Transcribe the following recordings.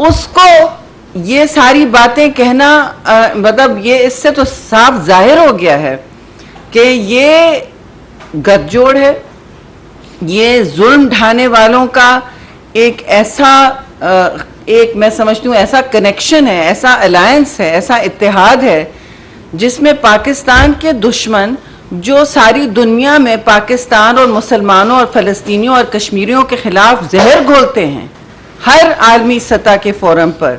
اس کو یہ ساری باتیں کہنا مطلب یہ اس سے تو صاف ظاہر ہو گیا ہے کہ یہ گٹھ جوڑ ہے، یہ ظلم ڈھانے والوں کا ایک ایسا ایک میں سمجھتی ہوں ایسا کنیکشن ہے، ایسا الائنس ہے، ایسا اتحاد ہے جس میں پاکستان کے دشمن جو ساری دنیا میں پاکستان اور مسلمانوں اور فلسطینیوں اور کشمیریوں کے خلاف زہر گھولتے ہیں ہر عالمی سطح کے فورم پر،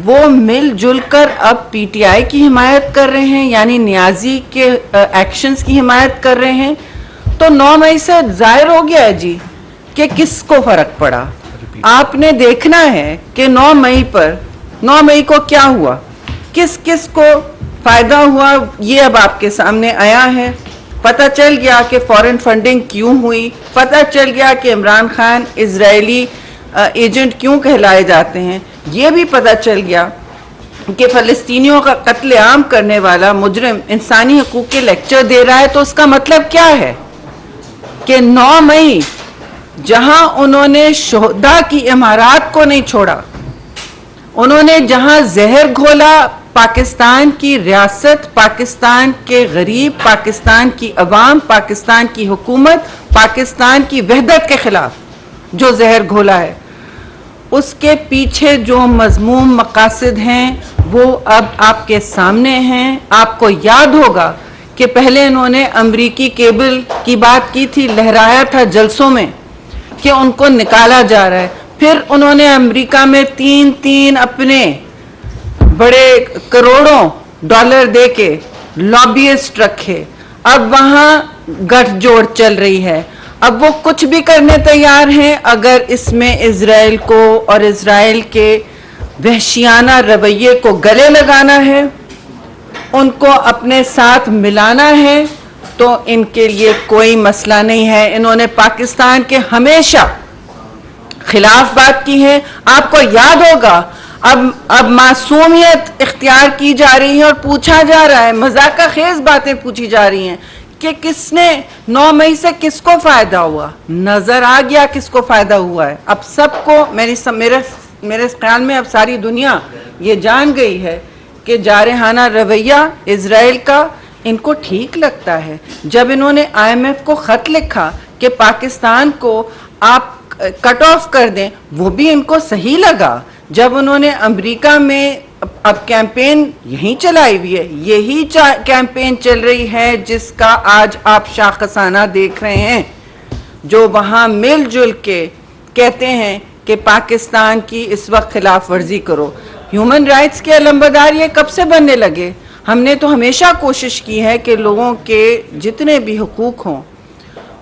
وہ مل جل کر اب پی ٹی آئی کی حمایت کر رہے ہیں، یعنی نیازی کے ایکشنز کی حمایت کر رہے ہیں. تو 9 مئی سے ظاہر ہو گیا ہے جی کہ کس کو فرق پڑا. آپ نے دیکھنا ہے کہ 9 مئی کو کیا ہوا، کس کس کو فائدہ ہوا، یہ اب آپ کے سامنے آیا ہے. پتہ چل گیا کہ فورن فنڈنگ کیوں ہوئی، پتہ چل گیا کہ عمران خان اسرائیلی ایجنٹ کیوں کہلائے جاتے ہیں، یہ بھی پتہ چل گیا کہ فلسطینیوں کا قتل عام کرنے والا مجرم انسانی حقوق کے لیکچر دے رہا ہے. تو اس کا مطلب کیا ہے کہ 9 مئی جہاں انہوں نے شہداء کی عمارات کو نہیں چھوڑا، انہوں نے جہاں زہر گھولا پاکستان کی ریاست، پاکستان کے غریب، پاکستان کی عوام، پاکستان کی حکومت، پاکستان کی وحدت کے خلاف جو زہر گھولا ہے، اس کے پیچھے جو مذموم مقاصد ہیں وہ اب آپ کے سامنے ہیں. آپ کو یاد ہوگا کہ پہلے انہوں نے امریکی کیبل کی بات کی تھی، لہرایا تھا جلسوں میں کہ ان کو نکالا جا رہا ہے. پھر انہوں نے امریکہ میں تین اپنے بڑے کروڑوں ڈالر دے کے لابیسٹ رکھے. اب وہاں گٹھ جوڑ چل رہی ہے. اب وہ کچھ بھی کرنے تیار ہیں اگر اس میں اسرائیل کو اور اسرائیل کے وحشیانہ رویے کو گلے لگانا ہے، ان کو اپنے ساتھ ملانا ہے، تو ان کے لیے کوئی مسئلہ نہیں ہے. انہوں نے پاکستان کے ہمیشہ خلاف بات کی ہے. آپ کو یاد ہوگا اب معصومیت اختیار کی جا رہی ہے اور پوچھا جا رہا ہے، مذاق خیز باتیں پوچھی جا رہی ہیں کہ کس نے 9 مئی سے کس کو فائدہ ہوا. نظر آ گیا کس کو فائدہ ہوا ہے. اب سب کو میرے خیال میں اب ساری دنیا یہ جان گئی ہے کہ جارحانہ رویہ اسرائیل کا ان کو ٹھیک لگتا ہے. جب انہوں نے IMF کو خط لکھا کہ پاکستان کو آپ کٹ آف کر دیں، وہ بھی ان کو صحیح لگا. جب انہوں نے امریکہ میں اب کیمپین یہی چلائی ہوئی ہے، یہی کیمپین چل رہی ہے جس کا آج آپ شاخسانہ دیکھ رہے ہیں، جو وہاں مل جل کے کہتے ہیں کہ پاکستان کی اس وقت خلاف ورزی کرو. ہیومن رائٹس کے علمبردار یہ کب سے بننے لگے؟ ہم نے تو ہمیشہ کوشش کی ہے کہ لوگوں کے جتنے بھی حقوق ہوں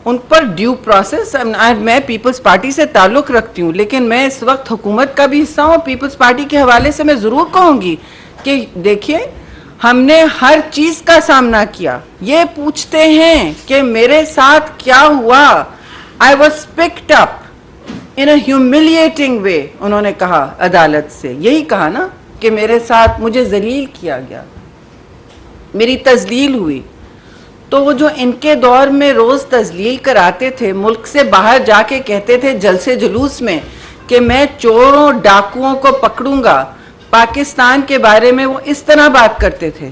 ان پر ڈیو پروسیس. میں پیپلز پارٹی سے تعلق رکھتی ہوں لیکن میں اس وقت حکومت کا بھی حصہ ہوں. پیپلز پارٹی کے حوالے سے میں ضرور کہوں گی کہ دیکھیے ہم نے ہر چیز کا سامنا کیا. یہ پوچھتے ہیں کہ میرے ساتھ کیا ہوا. I was picked up in a humiliating way. انہوں نے کہا عدالت سے یہی کہا نا کہ میرے ساتھ مجھے ذلیل کیا گیا، میری تذلیل ہوئی. تو وہ جو ان کے دور میں روز تذلیل کراتے تھے، ملک سے باہر جا کے کہتے تھے جلسے جلوس میں کہ میں چوروں ڈاکوؤں کو پکڑوں گا، پاکستان کے بارے میں وہ اس طرح بات کرتے تھے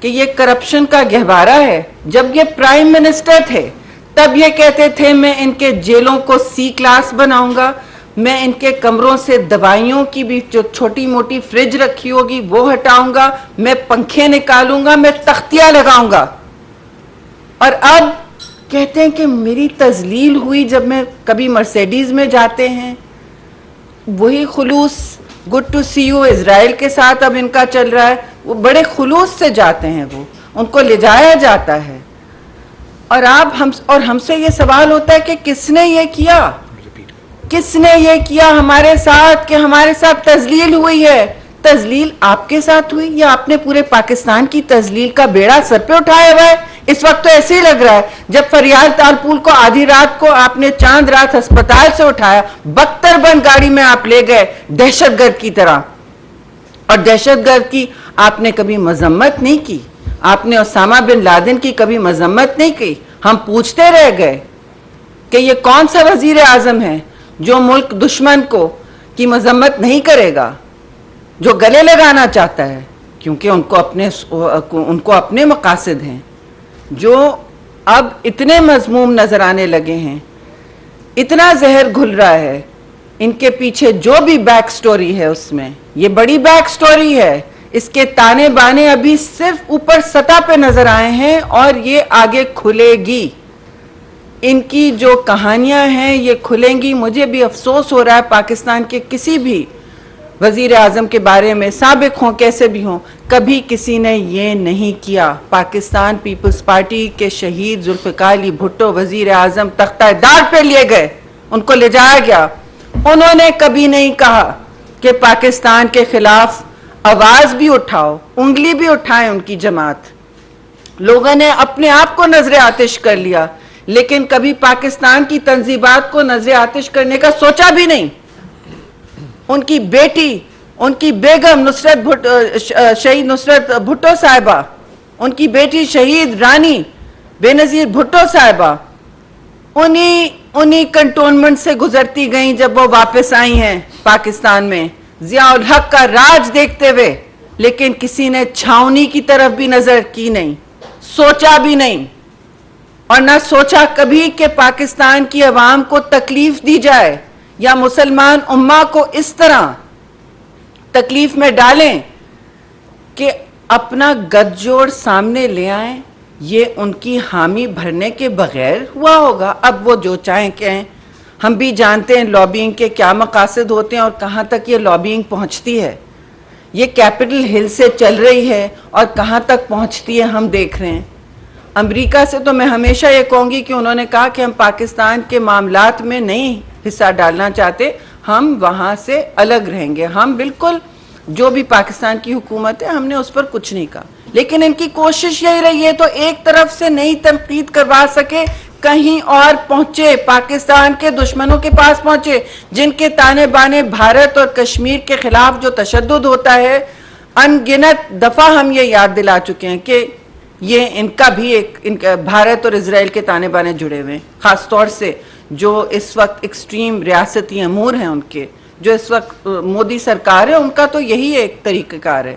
کہ یہ کرپشن کا گہوارہ ہے. جب یہ پرائم منسٹر تھے تب یہ کہتے تھے میں ان کے جیلوں کو C کلاس بناؤں گا، میں ان کے کمروں سے دوائیوں کی بھی جو چھوٹی موٹی فریج رکھی ہوگی وہ ہٹاؤں گا، میں پنکھے نکالوں گا، میں تختیاں لگاؤں گا. اور اب کہتے ہیں کہ میری تذلیل ہوئی جب میں کبھی مرسیڈیز میں جاتے ہیں. وہی خلوص گڈ ٹو سی یو اسرائیل کے ساتھ اب ان کا چل رہا ہے. وہ بڑے خلوص سے جاتے ہیں، وہ ان کو لے جایا جاتا ہے. اور ہم سے یہ سوال ہوتا ہے کہ کس نے یہ کیا، کس نے یہ کیا ہمارے ساتھ کہ ہمارے ساتھ تذلیل ہوئی ہے. تذلیل آپ کے ساتھ ہوئی یا آپ نے پورے پاکستان کی تذلیل کا بیڑا سر پہ اٹھایا ہوا ہے؟ اس وقت تو ایسے ہی لگ رہا ہے جب فریال تالپول کو آدھی رات کو آپ نے چاند رات ہسپتال سے اٹھایا، بختر بند گاڑی میں آپ لے گئے دہشت گرد کی طرح. اور دہشت گرد کی آپ نے کبھی مذمت نہیں کی، آپ نے اسامہ بن لادن کی کبھی مذمت نہیں کی. ہم پوچھتے رہ گئے کہ یہ کون سا وزیر اعظم ہے جو ملک دشمن کو کی مذمت نہیں کرے گا جو گلے لگانا چاہتا ہے، کیونکہ ان کو اپنے مقاصد ہیں جو اب اتنے مذموم نظر آنے لگے ہیں، اتنا زہر گھل رہا ہے ان کے پیچھے جو بھی بیک سٹوری ہے، اس میں یہ بڑی بیک سٹوری ہے، اس کے تانے بانے ابھی صرف اوپر سطح پہ نظر آئے ہیں اور یہ آگے کھلے گی، ان کی جو کہانیاں ہیں یہ کھلیں گی۔ مجھے بھی افسوس ہو رہا ہے پاکستان کے کسی بھی وزیر اعظم کے بارے میں، سابق ہوں کیسے بھی ہوں، کبھی کسی نے یہ نہیں کیا۔ پاکستان پیپلز پارٹی کے شہید ذوالفقار علی بھٹو وزیر اعظم تختہ دار پہ لیے گئے، ان کو لے جایا گیا، انہوں نے کبھی نہیں کہا کہ پاکستان کے خلاف آواز بھی اٹھاؤ، انگلی بھی اٹھائیں ان کی جماعت۔ لوگوں نے اپنے آپ کو نظر آتش کر لیا، لیکن کبھی پاکستان کی تنظیمات کو نظر آتش کرنے کا سوچا بھی نہیں۔ ان کی بیٹی، ان کی بیگم شہید نصرت بھٹو صاحبہ، ان کی بیٹی شہید رانی بے نظیر بھٹو صاحبہ انہی کنٹونمنٹ سے گزرتی گئیں جب وہ واپس آئی ہیں پاکستان میں، ضیاء الحق کا راج دیکھتے ہوئے، لیکن کسی نے چھاؤنی کی طرف بھی نظر کی نہیں، سوچا بھی نہیں، اور نہ سوچا کبھی کہ پاکستان کی عوام کو تکلیف دی جائے یا مسلمان امہ کو اس طرح تکلیف میں ڈالیں کہ اپنا گٹھ جوڑ سامنے لے آئیں۔ یہ ان کی حامی بھرنے کے بغیر ہوا ہوگا۔ اب وہ جو چاہیں کہیں، ہم بھی جانتے ہیں لابینگ کے کیا مقاصد ہوتے ہیں اور کہاں تک یہ لابینگ پہنچتی ہے، یہ کیپٹل ہل سے چل رہی ہے اور کہاں تک پہنچتی ہے ہم دیکھ رہے ہیں۔ امریکہ سے تو میں ہمیشہ یہ کہوں گی کہ انہوں نے کہا کہ ہم پاکستان کے معاملات میں نہیں حصہ ڈالنا چاہتے، ہم وہاں سے الگ رہیں گے، ہم بالکل جو بھی پاکستان کی حکومت ہے ہم نے اس پر کچھ نہیں کہا، لیکن ان کی کوشش یہی رہی ہے تو ایک طرف سے نہیں تنقید کروا سکے، کہیں اور پہنچے، پاکستان کے دشمنوں کے پاس پہنچے، جن کے تانے بانے بھارت اور کشمیر کے خلاف جو تشدد ہوتا ہے، ان گنت دفعہ ہم یہ یاد دلا چکے ہیں کہ یہ ان کا بھی بھارت اور اسرائیل کے تانے بانے جڑے ہوئے ہیں، خاص طور سے جو اس وقت ایکسٹریم ریاستی امور ہیں ان کے، جو اس وقت مودی سرکار ہے، ان کا تو یہی ایک طریقہ کار ہے،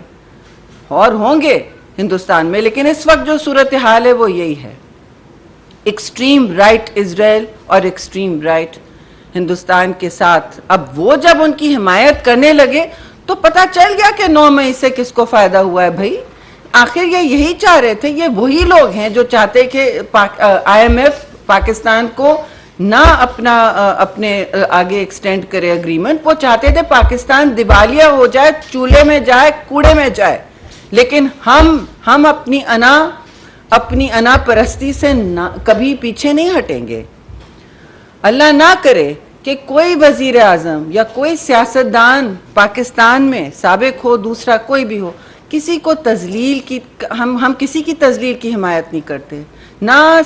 اور ہوں گے ہندوستان میں، لیکن اس وقت جو صورتحال ہے وہ یہی ہے، ایکسٹریم رائٹ اسرائیل اور ایکسٹریم رائٹ ہندوستان کے ساتھ۔ اب وہ جب ان کی حمایت کرنے لگے تو پتہ چل گیا کہ 9 مئی سے کس کو فائدہ ہوا ہے بھائی، آخر یہ یہی چاہ رہے تھے، یہ وہی لوگ ہیں جو چاہتے کہ IMF پاکستان کو نہ اپنے آگے ایکسٹینڈ کرے اگریمنٹ، وہ چاہتے تھے پاکستان دیوالیہ ہو جائے، چولہے میں جائے، کوڑے میں جائے، لیکن ہم اپنی انا پرستی سے کبھی پیچھے نہیں ہٹیں گے۔ اللہ نہ کرے کہ کوئی وزیر اعظم یا کوئی سیاستدان پاکستان میں سابق ہو، دوسرا کوئی بھی ہو، کسی کو تذلیل کی، ہم کسی کی تذلیل کی حمایت نہیں کرتے، نہ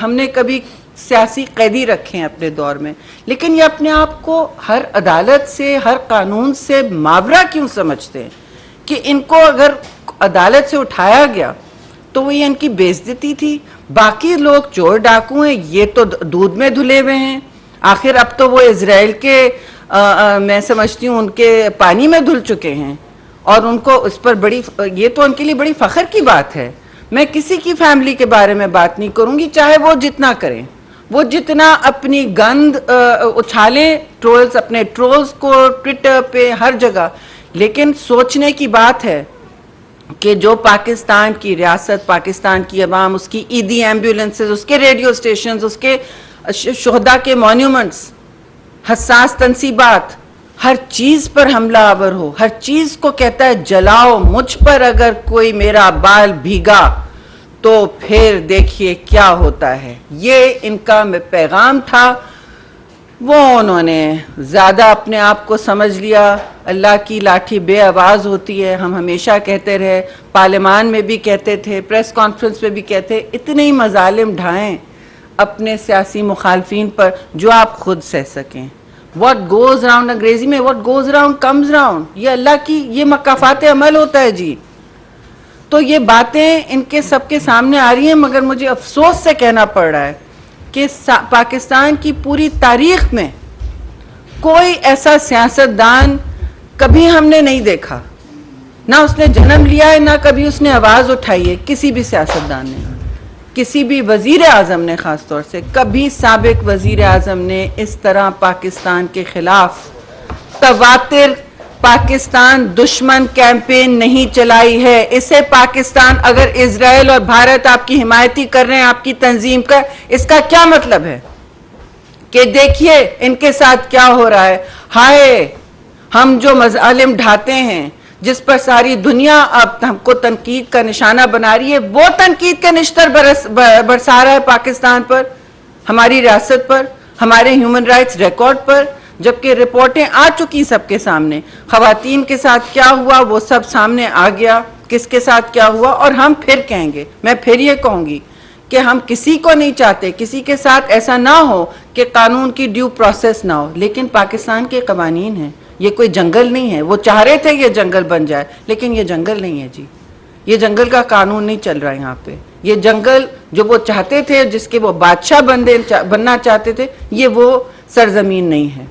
ہم نے کبھی سیاسی قیدی رکھے ہیں اپنے دور میں، لیکن یہ اپنے آپ کو ہر عدالت سے، ہر قانون سے ماورا کیوں سمجھتے ہیں کہ ان کو اگر عدالت سے اٹھایا گیا تو وہ یہ ان کی بے عزتی تھی، باقی لوگ چور ڈاکو ہیں، یہ تو دودھ میں دھلے ہوئے ہیں، آخر اب تو وہ اسرائیل کے میں سمجھتی ہوں ان کے پانی میں دھل چکے ہیں، اور ان کو اس پر یہ تو ان کے لیے بڑی فخر کی بات ہے۔ میں کسی کی فیملی کے بارے میں بات نہیں کروں گی، چاہے وہ جتنا کریں، وہ جتنا اپنی گند اچھالیں، اپنے ٹرولز کو ٹویٹر پہ ہر جگہ، لیکن سوچنے کی بات ہے کہ جو پاکستان کی ریاست، پاکستان کی عوام، اس کی عیدی ایمبولنسز، اس کے ریڈیو سٹیشنز، اس کے شہداء کے مونیومنٹس، حساس تنصیبات، ہر چیز پر حملہ آور ہو، ہر چیز کو کہتا ہے جلاؤ، مجھ پر اگر کوئی میرا بال بھیگا تو پھر دیکھیے کیا ہوتا ہے۔ یہ ان کا پیغام تھا۔ وہ انہوں نے زیادہ اپنے آپ کو سمجھ لیا، اللہ کی لاٹھی بے آواز ہوتی ہے، ہم ہمیشہ کہتے رہے، پارلیمان میں بھی کہتے تھے، پریس کانفرنس میں بھی کہتے، اتنے ہی مظالم ڈھائیں اپنے سیاسی مخالفین پر جو آپ خود سہ سکیں۔ What goes around انگریزی میں what goes around comes around، یہ اللہ کی یہ مکافات عمل ہوتا ہے جی۔ تو یہ باتیں ان کے سب کے سامنے آ رہی ہیں، مگر مجھے افسوس سے کہنا پڑ رہا ہے کہ پاکستان کی پوری تاریخ میں کوئی ایسا سیاستدان کبھی ہم نے نہیں دیکھا, نہ اس نے جنم لیا ہے, نہ کبھی اس نے آواز اٹھائی ہے, کسی بھی سیاستدان نے, کسی بھی وزیر اعظم نے, خاص طور سے کبھی سابق وزیر اعظم نے اس طرح پاکستان کے خلاف تواتر پاکستان دشمن کیمپین نہیں چلائی ہے. اسے پاکستان, اگر اسرائیل اور بھارت آپ کی حمایتی کر رہے ہیں آپ کی تنظیم کا, اس کا کیا مطلب ہے کہ دیکھیے ان کے ساتھ کیا ہو رہا ہے, ہائے ہم جو مظالم ڈھاتے ہیں جس پر ساری دنیا اب ہم کو تنقید کا نشانہ بنا رہی ہے, وہ تنقید کے نشتر برسا رہا ہے پاکستان پر, ہماری ریاست پر, ہمارے ہیومن رائٹس ریکارڈ پر, جبکہ رپورٹیں آ چکی سب کے سامنے. خواتین کے ساتھ کیا ہوا وہ سب سامنے آ گیا, کس کے ساتھ کیا ہوا, اور ہم پھر کہیں گے, میں پھر یہ کہوں گی کہ ہم کسی کو نہیں چاہتے کسی کے ساتھ ایسا نہ ہو کہ قانون کی ڈیو پروسیس نہ ہو, لیکن پاکستان کے قوانین ہیں, یہ کوئی جنگل نہیں ہے. وہ چاہ رہے تھے یہ جنگل بن جائے, لیکن یہ جنگل نہیں ہے جی, یہ جنگل کا قانون نہیں چل رہا ہے یہاں پہ. یہ جنگل جو وہ چاہتے تھے, جس کے وہ بادشاہ بننا چاہتے تھے, یہ وہ سرزمین نہیں ہے.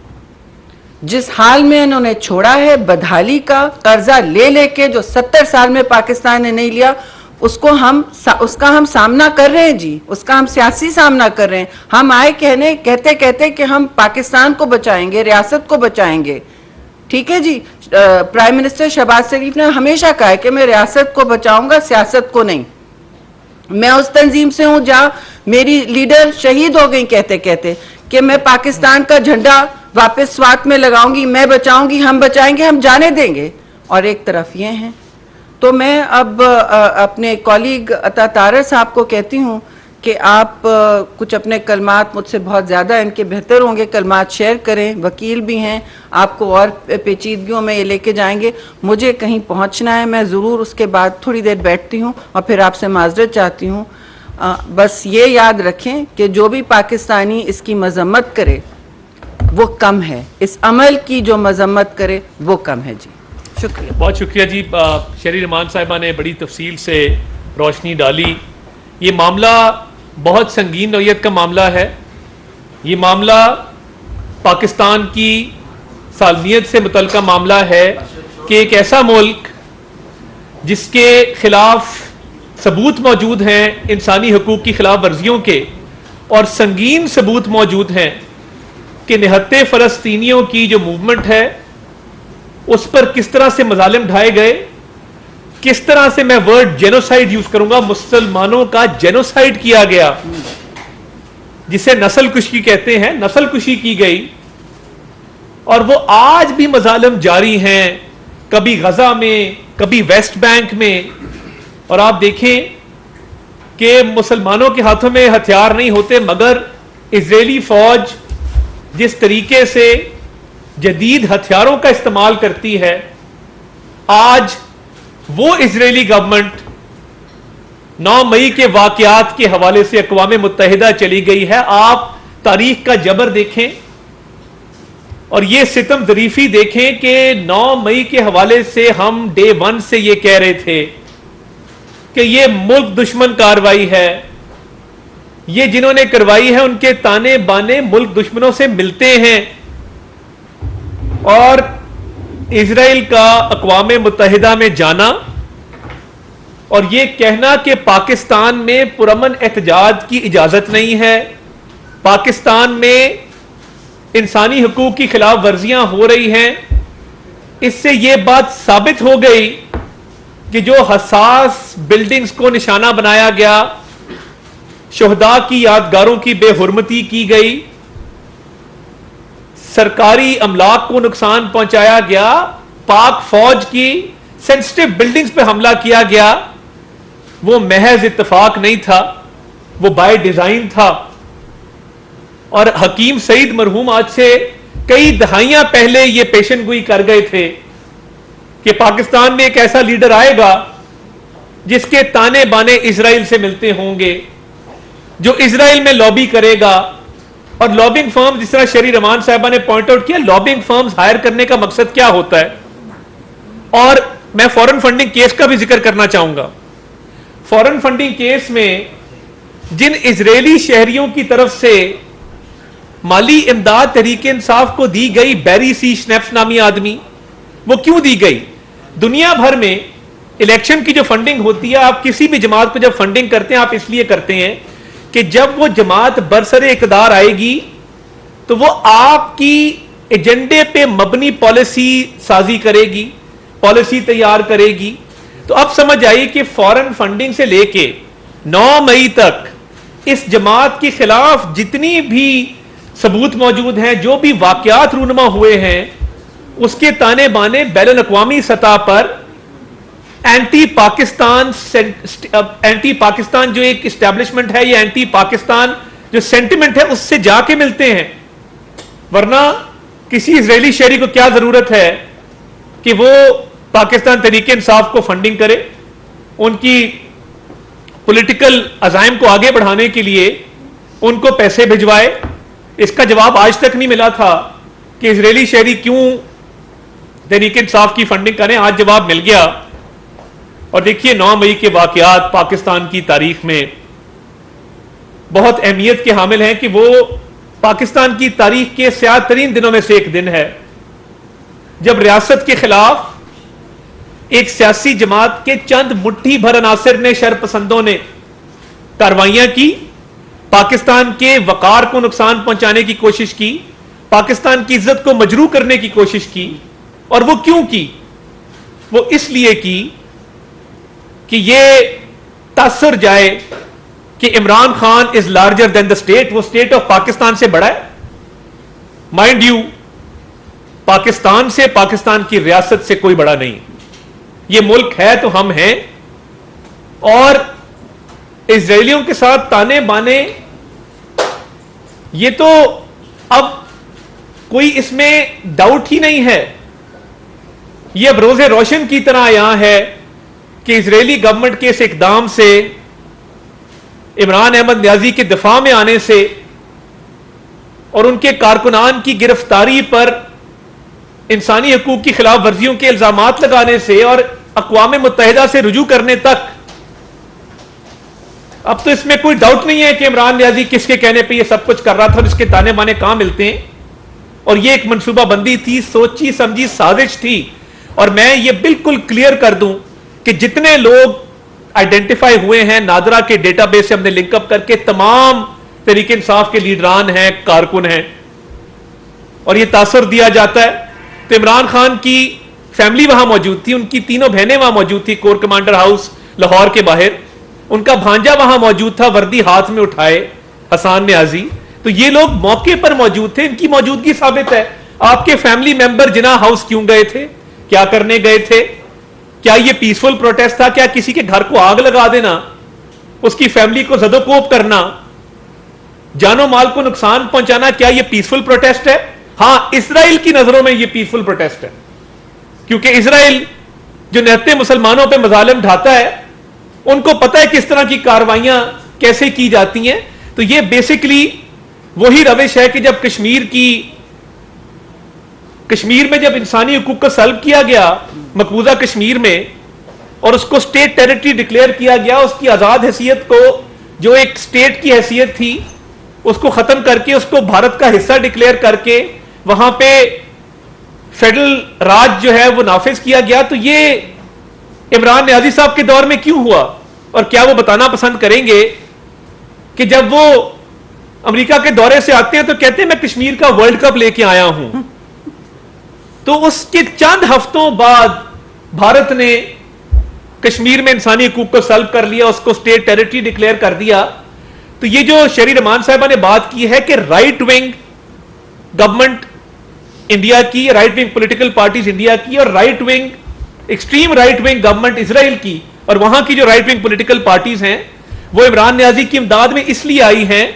جس حال میں انہوں نے چھوڑا ہے بدحالی کا, قرضہ لے لے کے, جو 70 سال میں پاکستان نے نہیں لیا, اس کا ہم سامنا کر رہے ہیں جی, اس کا ہم سیاسی سامنا کر رہے ہیں. ہم آئے کہتے کہ ہم پاکستان کو بچائیں گے, ریاست کو بچائیں گے, ٹھیک ہے جی. پرائم منسٹر شہباز شریف نے ہمیشہ کہا ہے کہ میں ریاست کو بچاؤں گا, سیاست کو نہیں. میں اس تنظیم سے ہوں جہاں میری لیڈر شہید ہو گئی کہتے کہ میں پاکستان کا جھنڈا واپس سوات میں لگاؤں گی, میں بچاؤں گی, ہم بچائیں گے, ہم جانے دیں گے. اور ایک طرف یہ ہیں. تو میں اب اپنے کولیگ عطا طاہر صاحب کو کہتی ہوں کہ آپ کچھ اپنے کلمات, مجھ سے بہت زیادہ ان کے بہتر ہوں گے, کلمات شیئر کریں. وکیل بھی ہیں, آپ کو اور پیچیدگیوں میں یہ لے کے جائیں گے. مجھے کہیں پہنچنا ہے, میں ضرور اس کے بعد تھوڑی دیر بیٹھتی ہوں اور پھر آپ سے معذرت چاہتی ہوں. بس یہ یاد رکھیں کہ جو بھی پاکستانی اس کی مذمت کرے وہ کم ہے, اس عمل کی جو مذمت کرے وہ کم ہے جی. شکریہ, بہت شکریہ جی. شہری رحمان صاحبہ نے بڑی تفصیل سے روشنی ڈالی. یہ معاملہ بہت سنگین نوعیت کا معاملہ ہے. یہ معاملہ پاکستان کی سالمیت سے متعلقہ معاملہ ہے کہ ایک ایسا ملک جس کے خلاف ثبوت موجود ہیں انسانی حقوق کی خلاف ورزیوں کے, اور سنگین ثبوت موجود ہیں کہ نہتے فلسطینیوں کی جو موومنٹ ہے اس پر کس طرح سے مظالم ڈھائے گئے, کس طرح سے میں ورڈ جینوسائیڈ یوز کروں گا, مسلمانوں کا جینوسائیڈ کیا گیا, جسے نسل کشی کہتے ہیں, نسل کشی کی گئی. اور وہ آج بھی مظالم جاری ہیں, کبھی غزہ میں, کبھی ویسٹ بینک میں. اور آپ دیکھیں کہ مسلمانوں کے ہاتھوں میں ہتھیار نہیں ہوتے, مگر اسرائیلی فوج جس طریقے سے جدید ہتھیاروں کا استعمال کرتی ہے, آج وہ اسرائیلی گورنمنٹ 9 مئی کے واقعات کے حوالے سے اقوام متحدہ چلی گئی ہے. آپ تاریخ کا جبر دیکھیں اور یہ ستم ظریفی دیکھیں کہ 9 مئی کے حوالے سے ہم ڈے 1 سے یہ کہہ رہے تھے کہ یہ ملک دشمن کاروائی ہے. یہ جنہوں نے کروائی ہے ان کے تانے بانے ملک دشمنوں سے ملتے ہیں. اور اسرائیل کا اقوام متحدہ میں جانا اور یہ کہنا کہ پاکستان میں پرامن احتجاج کی اجازت نہیں ہے, پاکستان میں انسانی حقوق کی خلاف ورزیاں ہو رہی ہیں, اس سے یہ بات ثابت ہو گئی کہ جو حساس بلڈنگز کو نشانہ بنایا گیا, شہداء کی یادگاروں کی بے حرمتی کی گئی, سرکاری املاک کو نقصان پہنچایا گیا, پاک فوج کی سینسٹیو بلڈنگز پہ حملہ کیا گیا, وہ محض اتفاق نہیں تھا, وہ بائی ڈیزائن تھا. اور حکیم سعید مرحوم آج سے کئی دہائیاں پہلے یہ پیشن گوئی کر گئے تھے کہ پاکستان میں ایک ایسا لیڈر آئے گا جس کے تانے بانے اسرائیل سے ملتے ہوں گے, جو اسرائیل میں لابی کرے گا. اور لابنگ فرم, جس طرح شہری رحمان صاحبہ نے پوائنٹ آؤٹ کیا, لابنگ فرمز ہائر کرنے کا مقصد کیا ہوتا ہے. اور میں فورن فنڈنگ کیس کا بھی ذکر کرنا چاہوں گا. فورن فنڈنگ کیس میں جن اسرائیلی شہریوں کی طرف سے مالی امداد تحریک انصاف کو دی گئی بیری سی شنیپس نامی آدمی, وہ کیوں دی گئی؟ دنیا بھر میں الیکشن کی جو فنڈنگ ہوتی ہے, آپ کسی بھی جماعت کو جب فنڈنگ کرتے ہیں آپ اس لیے کرتے ہیں کہ جب وہ جماعت برسر اقتدار آئے گی تو وہ آپ کی ایجنڈے پہ مبنی پالیسی سازی کرے گی, پالیسی تیار کرے گی. تو اب سمجھ آئی کہ فورن فنڈنگ سے لے کے 9 مئی تک اس جماعت کے خلاف جتنی بھی ثبوت موجود ہیں, جو بھی واقعات رونما ہوئے ہیں, اس کے تانے بانے بین الاقوامی سطح پر اینٹی پاکستان جو ایک اسٹیبلشمنٹ ہے, یہ اینٹی پاکستان جو سینٹیمنٹ ہے اس سے جا کے ملتے ہیں. ورنہ کسی اسرائیلی شہری کو کیا ضرورت ہے کہ وہ پاکستان تحریک انصاف کو فنڈنگ کرے, ان کی پولیٹیکل عزائم کو آگے بڑھانے کے لیے ان کو پیسے بھجوائے. اس کا جواب آج تک نہیں ملا تھا کہ اسرائیلی شہری کیوں تحریک انصاف کی فنڈنگ کریں. آج جواب مل گیا. اور دیکھیے 9 مئی کے واقعات پاکستان کی تاریخ میں بہت اہمیت کے حامل ہیں کہ وہ پاکستان کی تاریخ کے سیاہ ترین دنوں میں سے ایک دن ہے جب ریاست کے خلاف ایک سیاسی جماعت کے چند مٹھی بھر عناصر نے, شر پسندوں نے کارروائیاں کی, پاکستان کے وقار کو نقصان پہنچانے کی کوشش کی, پاکستان کی عزت کو مجروح کرنے کی کوشش کی. اور وہ کیوں کی؟ وہ اس لیے کی کہ یہ تاثر جائے کہ Imran Khan is larger than the state, وہ اسٹیٹ آف پاکستان سے بڑا ہے. مائنڈ یو, پاکستان سے, پاکستان کی ریاست سے کوئی بڑا نہیں. یہ ملک ہے تو ہم ہیں. اور اسرائیلیوں کے ساتھ تانے بانے, یہ تو اب کوئی اس میں ڈاؤٹ ہی نہیں ہے. یہ اب روز روشن کی طرح یہاں ہے کہ اسرائیلی گورنمنٹ کے اس اقدام سے, عمران احمد نیازی کے دفاع میں آنے سے اور ان کے کارکنان کی گرفتاری پر انسانی حقوق کی خلاف ورزیوں کے الزامات لگانے سے اور اقوام متحدہ سے رجوع کرنے تک, اب تو اس میں کوئی ڈاؤٹ نہیں ہے کہ عمران نیازی کس کے کہنے پہ یہ سب کچھ کر رہا تھا اور اس کے تانے بانے کہاں ملتے ہیں. اور یہ ایک منصوبہ بندی تھی, سوچی سمجھی سازش تھی. اور میں یہ بالکل کلیئر کر دوں کہ جتنے لوگ آئیڈینٹیفائی ہوئے ہیں نادرا کے ڈیٹا بیس سے ہم نے لنک اپ کر کے, تمام تحریک انصاف کے لیڈران ہیں, کارکن ہیں. اور یہ تاثر دیا جاتا ہے. تو عمران خان کی فیملی وہاں موجود تھی, ان کی تینوں بہنیں وہاں موجود تھی کور کمانڈر ہاؤس لاہور کے باہر, ان کا بھانجا وہاں موجود تھا وردی ہاتھ میں اٹھائے, حسان نیازی. تو یہ لوگ موقع پر موجود تھے, ان کی موجودگی ثابت ہے. آپ کے فیملی ممبر جناح ہاؤس کیوں گئے تھے, کیا کرنے گئے تھے؟ کیا یہ پیسفل پروٹیسٹ تھا؟ کیا کسی کے گھر کو آگ لگا دینا, اس کی فیملی کو زد و کوب کرنا, جان و مال کو نقصان پہنچانا, کیا یہ پیسفل پروٹیسٹ ہے؟ ہاں, اسرائیل کی نظروں میں یہ پیسفل پروٹیسٹ ہے, کیونکہ اسرائیل جو نہتے مسلمانوں پہ مظالم ڈھاتا ہے, ان کو پتہ ہے کس طرح کی کاروائیاں کیسے کی جاتی ہیں. تو یہ بیسیکلی وہی روش ہے کہ جب کشمیر میں جب انسانی حقوق کو سلب کیا گیا مقبوضہ کشمیر میں, اور اس کو اسٹیٹ ٹیریٹری ڈکلیئر کیا گیا, اس کی آزاد حیثیت کو, جو ایک اسٹیٹ کی حیثیت تھی, اس کو ختم کر کے اس کو بھارت کا حصہ ڈکلیئر کر کے وہاں پہ فیڈرل راج جو ہے وہ نافذ کیا گیا. تو یہ عمران نیازی صاحب کے دور میں کیوں ہوا؟ اور کیا وہ بتانا پسند کریں گے کہ جب وہ امریکہ کے دورے سے آتے ہیں تو کہتے ہیں میں کشمیر کا ورلڈ کپ لے کے آیا ہوں. تو اس کے چند ہفتوں بعد بھارت نے کشمیر میں انسانی حقوق کو سلب کر لیا, اس کو اسٹیٹ ٹیریٹری ڈکلیئر کر دیا. تو یہ جو شہری رحمان صاحبہ نے بات کی ہے کہ رائٹ ونگ گورنمنٹ انڈیا کی, right wing political parties India کی, اور right wing, extreme right wing government Israel کی, اور وہاں کی جو رائٹ ونگ پولیٹیکل پارٹیز ہیں وہ عمران نیازی کی امداد میں اس لیے آئی ہیں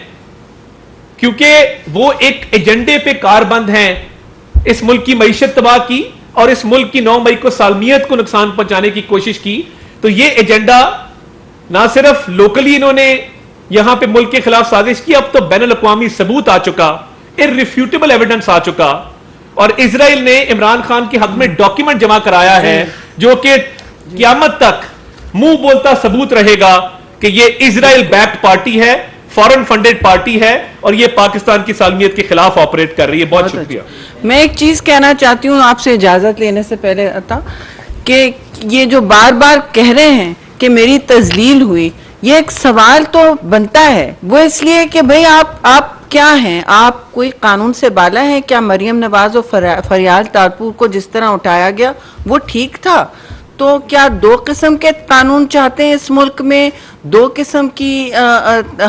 کیونکہ وہ ایک ایجنڈے پہ کاربند ہیں اس ملک کی معیشت تباہ کی اور اس ملک کی 9 مئی کو سالمیت کو نقصان پہنچانے کی کوشش کی. تو یہ ایجنڈا نہ صرف لوکلی انہوں نے یہاں پہ ملک کے خلاف سازش کی, اب تو بین الاقوامی ثبوت آ چکا, irrefutable ایویڈنس آ چکا, اور اسرائیل نے عمران خان کے حق میں ڈاکیومنٹ جمع کرایا ہے جو کہ قیامت تک منہ بولتا ثبوت رہے گا کہ یہ اسرائیل بیکڈ پارٹی ہے, فورن فنڈڈ پارٹی ہے اور یہ پاکستان کی سالمیت کے خلاف آپریٹ کر رہی ہے. بہت شکریہ. میں ایک چیز کہنا چاہتی ہوں آپ سے اجازت لینے سے پہلے عطا, کہ یہ جو بار بار کہہ رہے ہیں کہ میری تذلیل ہوئی, یہ ایک سوال تو بنتا ہے. وہ اس لیے کہ بھئی آپ کیا ہیں, آپ کوئی قانون سے بالا ہیں کیا؟ مریم نواز اور فریال تارپور کو جس طرح اٹھایا گیا وہ ٹھیک تھا؟ تو کیا دو قسم کے قانون چاہتے ہیں اس ملک میں, دو قسم کی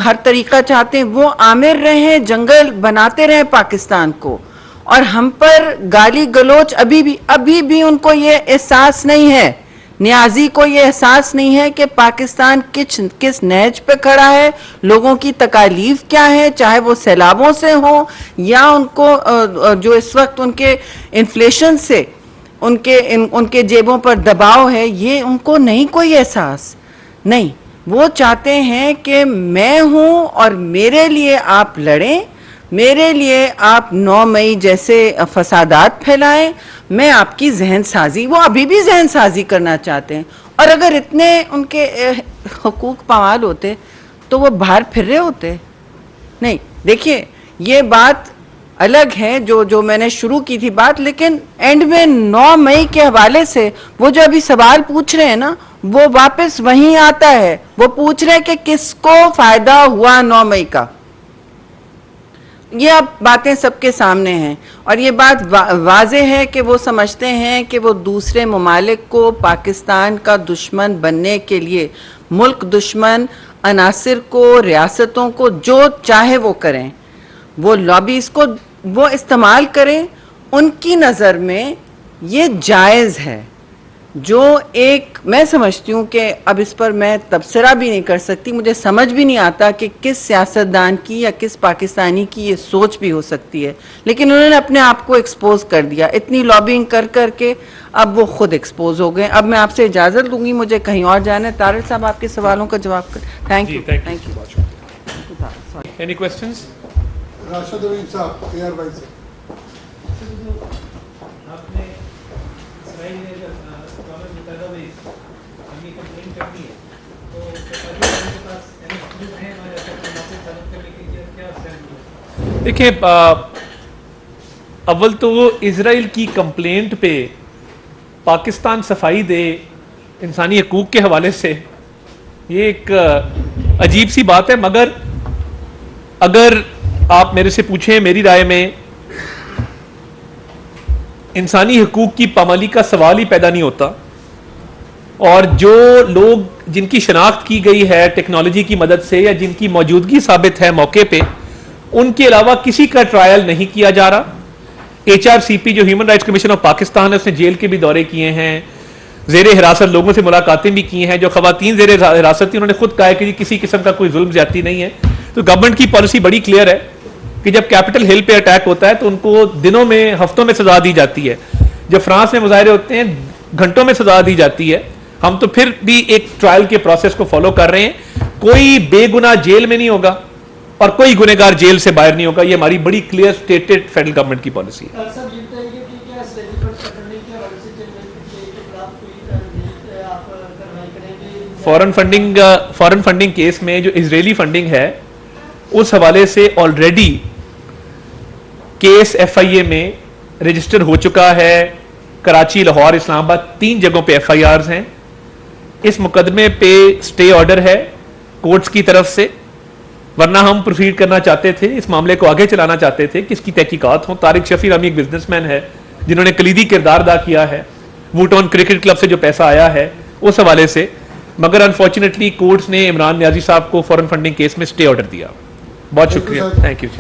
ہر طریقہ چاہتے ہیں؟ وہ عامر رہے, جنگل بناتے رہے پاکستان کو, اور ہم پر گالی گلوچ ابھی بھی ان کو یہ احساس نہیں ہے, نیازی کو یہ احساس نہیں ہے کہ پاکستان کس نہج پہ کھڑا ہے, لوگوں کی تکالیف کیا ہے, چاہے وہ سیلابوں سے ہوں یا ان کو جو اس وقت ان کے انفلیشن سے ان کے جیبوں پر دباؤ ہے, یہ ان کو نہیں کوئی احساس نہیں. وہ چاہتے ہیں کہ میں ہوں اور میرے لیے آپ لڑیں, میرے لیے آپ 9 مئی جیسے فسادات پھیلائیں, میں آپ کی ذہن سازی, وہ ابھی بھی ذہن سازی کرنا چاہتے ہیں. اور اگر اتنے ان کے حقوق پامال ہوتے تو وہ باہر پھر رہے ہوتے نہیں. دیکھیے یہ بات الگ ہے جو میں نے شروع کی تھی بات, لیکن اینڈ میں 9 مئی کے حوالے سے وہ جو ابھی سوال پوچھ رہے ہیں نا, وہ واپس وہیں آتا ہے. وہ پوچھ رہے ہیں کہ کس کو فائدہ ہوا 9 مئی کا. یہ اب باتیں سب کے سامنے ہیں, اور یہ بات واضح ہے کہ وہ سمجھتے ہیں کہ وہ دوسرے ممالک کو پاکستان کا دشمن بننے کے لیے, ملک دشمن عناصر کو, ریاستوں کو جو چاہے وہ کریں, وہ لابیز کو وہ استعمال کریں. ان کی نظر میں یہ جائز ہے. جو ایک میں سمجھتی ہوں کہ اب اس پر میں تبصرہ بھی نہیں کر سکتی, مجھے سمجھ بھی نہیں آتا کہ کس سیاستدان کی یا کس پاکستانی کی یہ سوچ بھی ہو سکتی ہے, لیکن انہوں نے اپنے آپ کو ایکسپوز کر دیا اتنی لابینگ کر کے, اب وہ خود ایکسپوز ہو گئے. اب میں آپ سے اجازت لوں گی, مجھے کہیں اور جانا ہے. طارق صاحب آپ کے سوالوں کا جواب کر. Thank you. Any questions? Rashid Azeem صاحب AR بھائی سے. دیکھیں, اول تو اسرائیل کی کمپلینٹ پہ پاکستان صفائی دے انسانی حقوق کے حوالے سے, یہ ایک عجیب سی بات ہے. مگر اگر آپ میرے سے پوچھیں, میری رائے میں انسانی حقوق کی پامالی کا سوال ہی پیدا نہیں ہوتا, اور جو لوگ جن کی شناخت کی گئی ہے ٹیکنالوجی کی مدد سے یا جن کی موجودگی ثابت ہے موقع پہ, ان کے علاوہ کسی کا ٹرائل نہیں کیا جا رہا. HRCP جو human rights commission of Pakistan ہے, اس نے جیل کے بھی دورے کیے ہیں, زیر حراست لوگوں سے ملاقاتیں بھی کی ہیں. جو خواتین زیر حراست تھی انہوں نے خود کہا ہے کہ کسی قسم کا کوئی ظلم زیادتی نہیں ہے. تو گورنمنٹ کی پالیسی بڑی کلیئر ہے کہ جب کیپٹل ہل پہ اٹیک ہوتا ہے تو ان کو دنوں میں, ہفتوں میں سزا دی جاتی ہے. جب فرانس میں مظاہرے ہوتے ہیں گھنٹوں میں سزا دی جاتی ہے. ہم تو پھر بھی ایک ٹرائل کے پروسیس کو فالو کر رہے ہیں. کوئی بے گناہ جیل میں نہیں ہوگا اور کوئی گنہگار جیل سے باہر نہیں ہوگا. یہ ہماری بڑی کلیئر سٹیٹڈ فیڈرل گورنمنٹ کی پالیسی ہے. فورن فنڈنگ کیس میں جو اسرائیلی فنڈنگ ہے اس حوالے سے آلریڈی کیس FIA میں رجسٹر ہو چکا ہے. کراچی, لاہور, اسلام آباد 3 جگہوں پہ FIRs ہیں. اس مقدمے پہ سٹے آرڈر ہے کورٹس کی طرف سے, ورنہ ہم پروسیڈ کرنا چاہتے تھے, اس معاملے کو آگے چلانا چاہتے تھے کہ اس کی تحقیقات ہوں. طارق شفیع نامی ایک بزنس مین ہے جنہوں نے کلیدی کردار ادا کیا ہے ووٹون کرکٹ کلب سے جو پیسہ آیا ہے اس حوالے سے, مگر انفارچونیٹلی کورٹس نے عمران نیازی صاحب کو فورن فنڈنگ کیس میں سٹے آرڈر دیا. بہت شکریہ. Thank you.